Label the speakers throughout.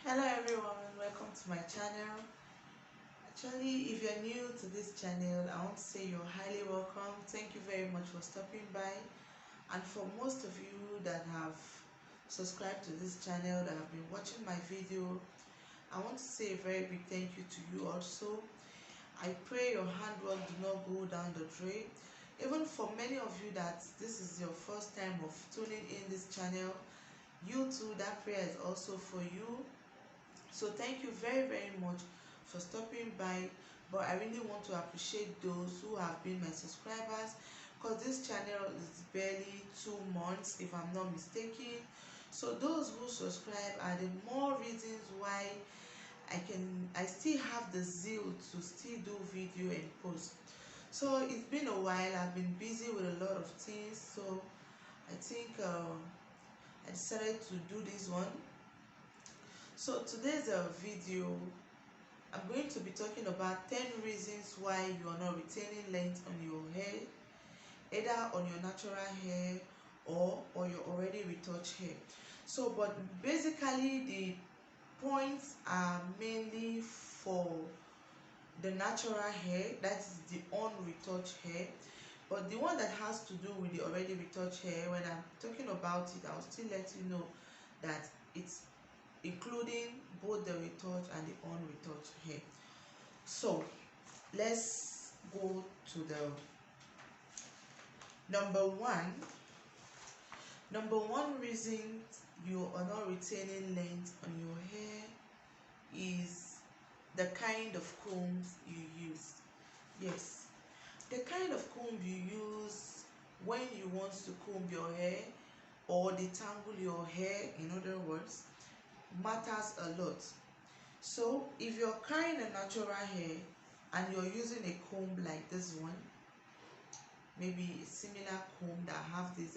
Speaker 1: Hello everyone, welcome to my channel. Actually, if you're new to this channel, I want to say you're highly welcome. Thank you very much for stopping by. And for most of you that have subscribed to this channel, that have been watching my video, I want to say a very big thank you to you also. I pray your handwork do not go down the drain. Even for many of you that this is your first time of tuning in this channel, you too, that prayer is also for you. So thank you very much for stopping by. But I really want to appreciate those who have been my subscribers, because this channel is barely 2 months if I'm not mistaken. So those who subscribe are the more reasons why I still have the zeal to still do video and post. So it's been a while. I've been busy with a lot of things, so I think I decided to do this one. So today's video, I'm going to be talking about 10 reasons why you are not retaining length on your hair, either on your natural hair or your already retouched hair. So but basically the points are mainly for the natural hair, that is the unretouched hair. But the one that has to do with the already retouched hair, when I'm talking about it, I'll still let you know that it's including both the retouched and the unretouched hair. So let's go to the number one reason you are not retaining length on your hair is the kind of combs you use. Yes, the kind of comb you use when you want to comb your hair or detangle your hair, in other words, matters a lot. So if you're carrying a natural hair and you're using a comb like this one, maybe a similar comb that have this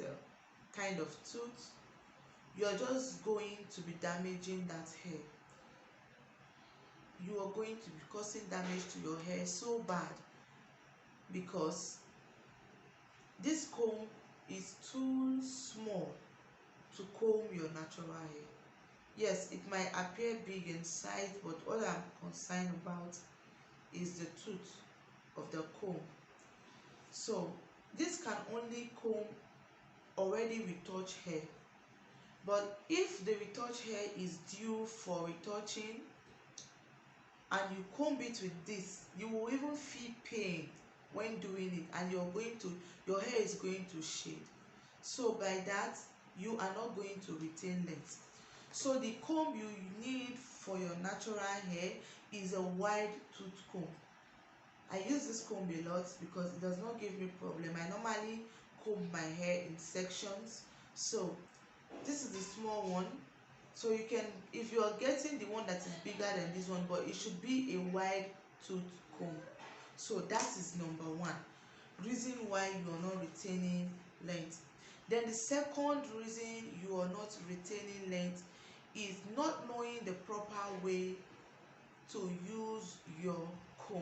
Speaker 1: kind of tooth, you're just going to be damaging that hair. You are going to be causing damage to your hair so bad, because this comb is too small to comb your natural hair. Yes, it might appear big in size, but all I'm concerned about is the tooth of the comb. So this can only comb already retouched hair. But if the retouched hair is due for retouching and you comb it with this, you will even feel pain when doing it, and your hair is going to shade. So by that, you are not going to retain length. So the comb you need for your natural hair is a wide tooth comb. I use this comb a lot because it does not give me problem. I normally comb my hair in sections. So this is the small one. So you can, if you are getting the one that is bigger than this one, but it should be a wide tooth comb. So that is number one reason why you are not retaining length. Then the second reason you are not retaining length is not knowing the proper way to use your comb.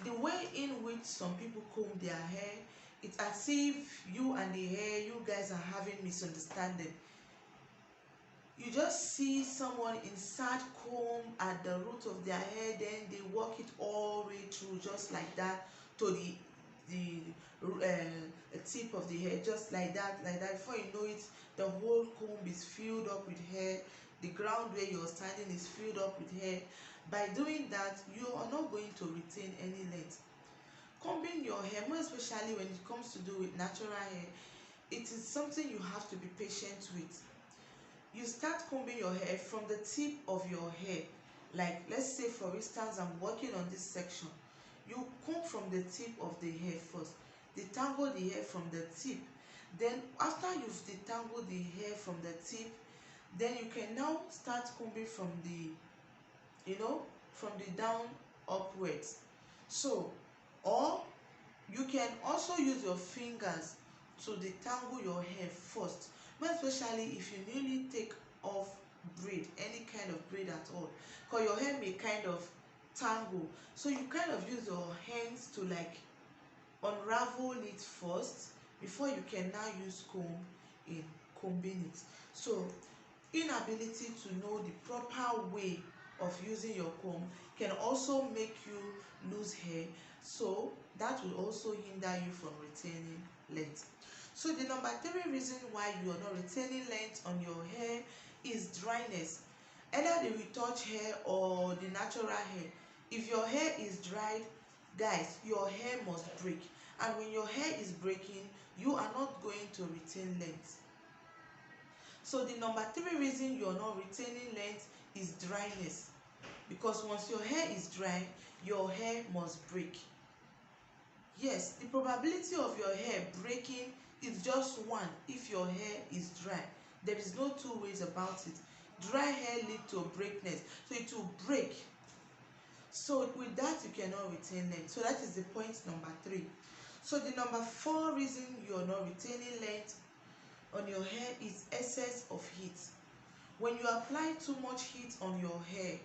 Speaker 1: The way in which some people comb their hair, it's as if you and the hair, you guys are having misunderstanding. You just see someone insert comb at the root of their hair, then they walk it all the way through just like that to the tip of the hair, just like that. Before you know it, the whole comb is filled up with hair. The ground where you're standing is filled up with hair. By doing that, you are not going to retain any length. Combing your hair, more especially when it comes to do with natural hair, it is something you have to be patient with. You start combing your hair from the tip of your hair. Like, let's say for instance, I'm working on this section. You comb from the tip of the hair first, detangle the hair from the tip. Then after you've detangled the hair from the tip, then you can now start combing from the from the down upwards. So, or you can also use your fingers to detangle your hair first, more especially if you newly take off braid, any kind of braid at all, because your hair may kind of tangle. So you kind of use your hands to like unravel it first before you can now use comb in combing it. So Inability to know the proper way of using your comb can also make you lose hair, so that will also hinder you from retaining length. So the number 3 reason why you are not retaining length on your hair is dryness. Either the retouch hair or the natural hair. If your hair is dried, guys, your hair must break, and when your hair is breaking, you are not going to retain length. So the number 3 reason you are not retaining length is dryness, because once your hair is dry, your hair must break. Yes, the probability of your hair breaking is just 1 if your hair is dry. There is no two ways about it. Dry hair leads to breakness, so it will break. So with that, you cannot retain length. So that is the point number 3. So the number 4 reason you are not retaining length on your hair is excess of heat. When you apply too much heat on your hair,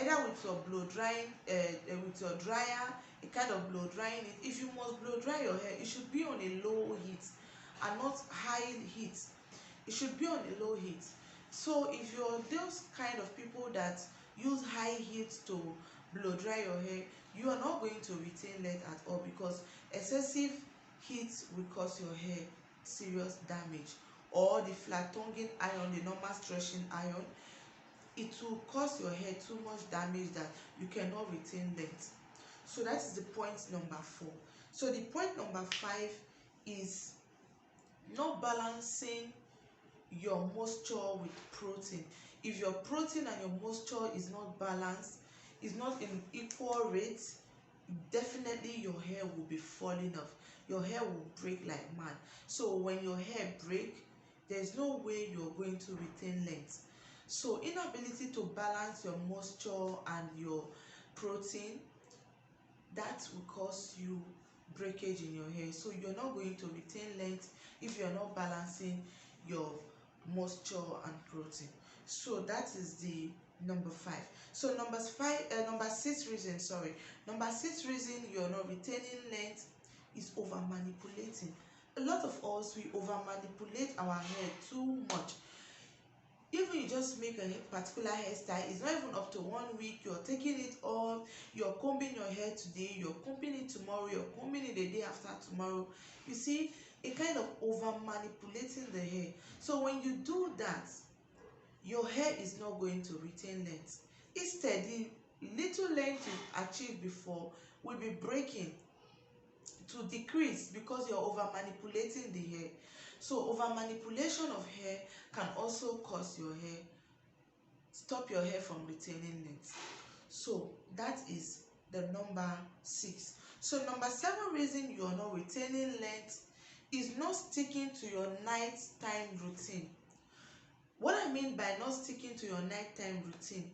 Speaker 1: either with your blow drying, with your dryer, a kind of blow drying it. If you must blow dry your hair, it should be on a low heat and not high heat. It should be on a low heat. So if you're those kind of people that use high heat to blow dry your hair, you are not going to retain length at all, because excessive heat will cause your hair serious damage. Or the flat tonguing iron, the normal stretching iron, it will cause your hair too much damage that you cannot retain length. So that is the point number 4. So the point number 5 is not balancing your moisture with protein. If your protein and your moisture is not balanced, is not in equal rates, definitely your hair will be falling off. Your hair will break like mad. So when your hair break, there's no way you're going to retain length. So inability to balance your moisture and your protein, that will cause you breakage in your hair. So you're not going to retain length if you're not balancing your moisture and protein. So that is the number 5. So number 6 reason, number 6 reason you're not retaining length is over manipulating. A lot of us, we over manipulate our hair too much. Even you just make a particular hairstyle, it's not even up to 1 week, you're taking it off, you're combing your hair today, you're combing it tomorrow, you're combing it the day after tomorrow. You see, a kind of over manipulating the hair. So when you do that, your hair is not going to retain length. Instead, the little length you achieved before will be breaking to decrease, because you're over manipulating the hair. So over manipulation of hair can also cause your hair, stop your hair from retaining length. So that is the number 6. So number 7 reason you are not retaining length is not sticking to your nighttime routine. What I mean by not sticking to your nighttime routine,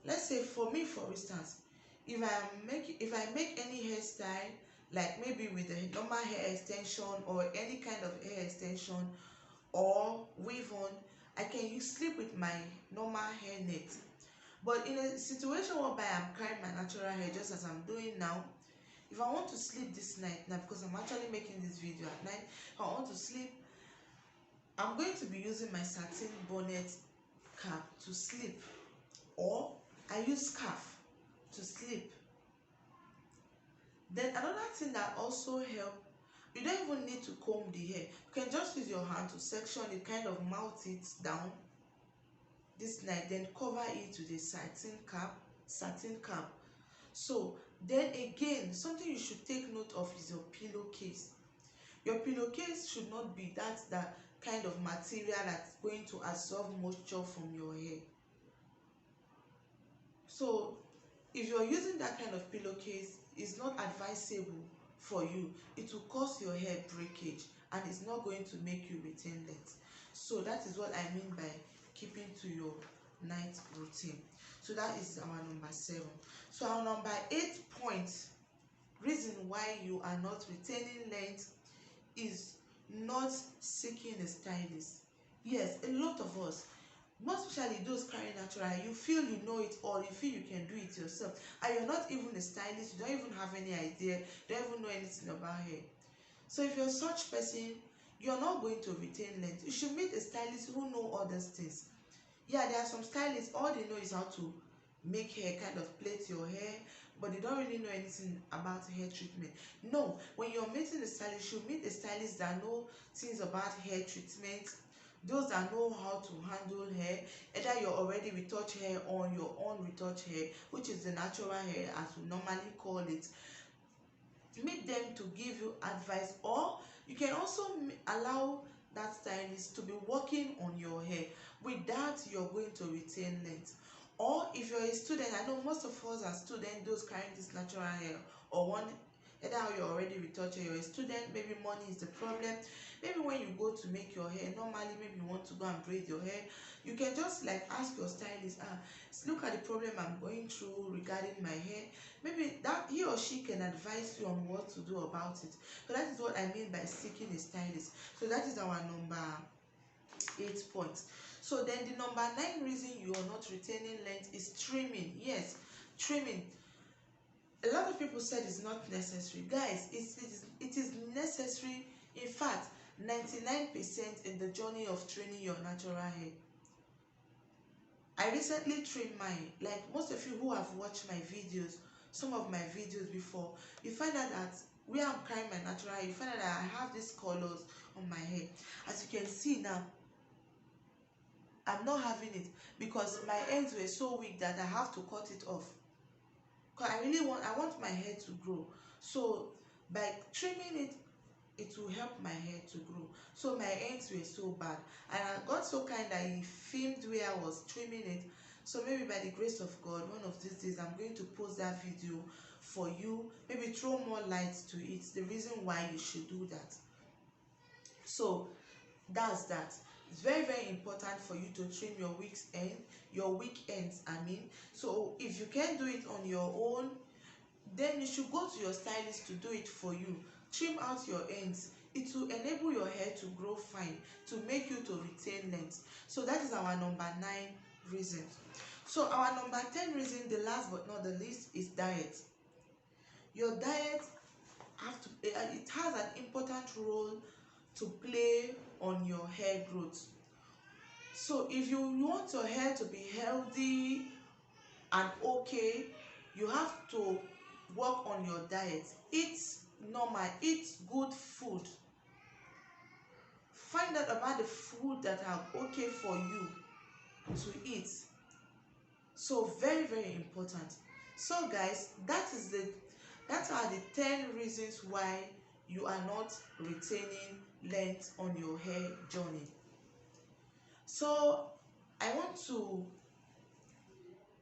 Speaker 1: let's say for me, for instance, if I make any hairstyle, like maybe with a normal hair extension or any kind of hair extension or weave on, I can sleep with my normal hair net. But in a situation whereby I'm carrying my natural hair, just as I'm doing now, if I want to sleep this night now, because I'm actually making this video at night, if I want to sleep, I'm going to be using my satin bonnet cap to sleep, or I use scarf to sleep. Then another thing that also helps, you don't even need to comb the hair. You can just use your hand to section it, kind of mount it down this night, then cover it with a satin cap. So then again, something you should take note of is your pillowcase. Your pillowcase should not be that kind of material that's going to absorb moisture from your hair. So if you're using that kind of pillowcase, it's not advisable for you. It will cause your hair breakage, and it's not going to make you retain length. So that is what I mean by keeping to your night routine. So that is our number 7. So our number 8 point, reason why you are not retaining length, is not seeking a stylist. Yes, a lot of us, most especially those carrying natural, you feel you know it all, you feel you can do it yourself, and you're not even a stylist, you don't even have any idea, you don't even know anything about hair. So if you're such person, you're not going to retain length. You should meet a stylist who know all these things. Yeah, there are some stylists, all they know is how to make hair, kind of plait your hair, but they don't really know anything about hair treatment. No, when you're meeting a stylist, you meet a stylist that know things about hair treatment, those that know how to handle hair. Either you're already retouch hair or your own retouch hair, which is the natural hair as we normally call it. Meet them to give you advice, or you can also allow that stylist to be working on your hair. With that, you're going to retain length. Or if you're a student, I know most of us are students, those carrying this natural hair, or one, either how you're already retouching, you're a student, maybe money is the problem. Maybe when you go to make your hair, normally maybe you want to go and braid your hair, you can just like ask your stylist, look at the problem I'm going through regarding my hair. Maybe that he or she can advise you on what to do about it. So that is what I mean by seeking a stylist. So that is our number 8 point. So then the number 9 reason you are not retaining length is trimming. Yes, trimming. A lot of people said it's not necessary. Guys, it is necessary. In fact, 99% in the journey of training your natural hair. I recently trimmed mine. Like most of you who have watched my videos, some of my videos before, you find out that where I'm carrying my natural hair, you find out that I have these colors on my hair. As you can see now, I'm not having it because my ends were so weak that I have to cut it off. Because I want my hair to grow. So by trimming it, it will help my hair to grow. So my ends were so bad, and I got so kind that he filmed where I was trimming it. So maybe by the grace of God, one of these days I'm going to post that video for you, maybe throw more light to it, the reason why you should do that. So that's that. It's very, very important for you to trim your weekends, I mean. So if you can't do it on your own, then you should go to your stylist to do it for you. Trim out your ends. It will enable your hair to grow fine, to make you to retain length. So that is our number 9 reason. So our number 10 reason, the last but not the least, is diet. Your diet it has an important role to play on your hair growth. So if you want your hair to be healthy and okay, you have to work on your diet. Eat normal, eat good food. Find out about the food that are okay for you to eat. So very, very important. So guys, that are the 10 reasons why you are not retaining length on your hair journey. So I want to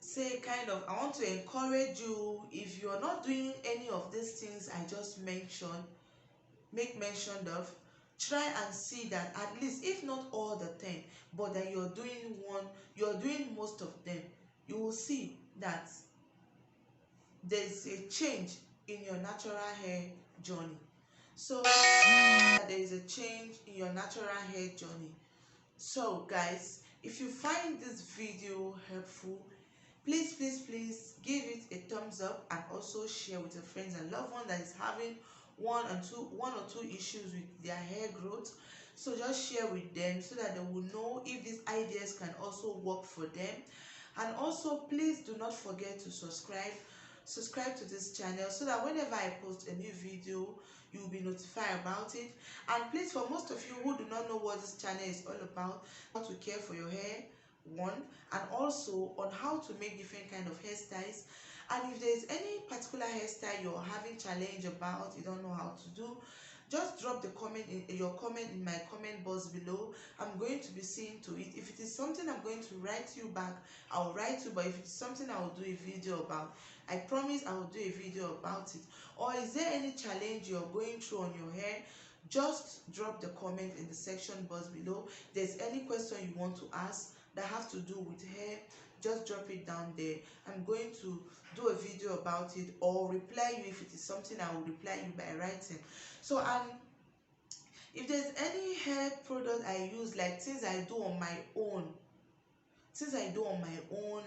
Speaker 1: say I want to encourage you, if you're not doing any of these things I just make mention of, try and see that at least, if not all the 10, but that you're doing most of them. You will see that there's a change in your natural hair journey. So there is a change in your natural hair journey. So guys, if you find this video helpful, please give it a thumbs up, and also share with your friends and loved ones that is having one or two issues with their hair growth. So just share with them so that they will know if these ideas can also work for them. And also, please do not forget to subscribe to this channel, so that whenever I post a new video, you will be notified about it. And please, for most of you who do not know what this channel is all about, how to care for your hair, one, and also on how to make different kind of hairstyles. And if there is any particular hairstyle you're having challenge about, you don't know how to do, just drop your comment in my comment box below. I'm going to be seeing to it. If it is something I'm going to write you back, I'll write you. But if it's something I will do a video about, I promise I will do a video about it. Or is there any challenge you're going through on your hair? Just drop the comment in the section box below. If there's any question you want to ask that have to do with hair, just drop it down there. I'm going to do a video about it, or reply you. If it is something, I will reply you by writing. So if there's any hair product I use, like things I do on my own,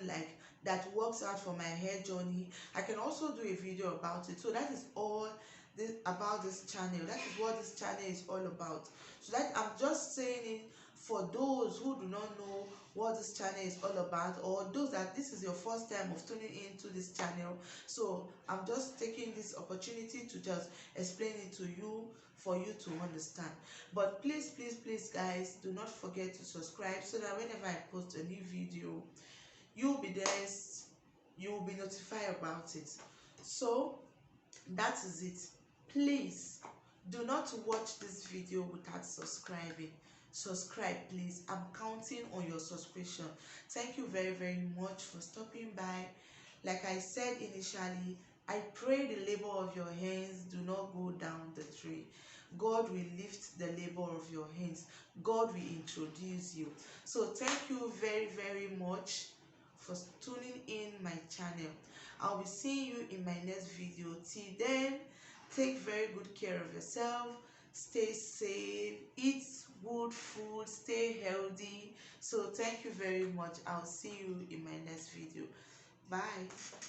Speaker 1: like that works out for my hair journey, I can also do a video about it. So that is all about this channel. That is what this channel is all about. So that I'm just saying it for those who do not know what this channel is all about, or those that this is your first time of tuning into this channel. So I'm just taking this opportunity to just explain it to you for you to understand. But please, please, please, guys, do not forget to subscribe so that whenever I post a new video, you'll be there, you will be notified about it. So that is it. Please do not watch this video without subscribing. Subscribe, please. I'm counting on your subscription. Thank you very, very much for stopping by. Like I said initially, I pray the labor of your hands do not go down the tree. God will lift the labor of your hands. God will introduce you. So thank you very, very much for tuning in my channel. I'll be seeing you in my next video. Till then, take very good care of yourself. Stay safe. Eat good food. Stay healthy. So thank you very much. I'll see you in my next video. Bye.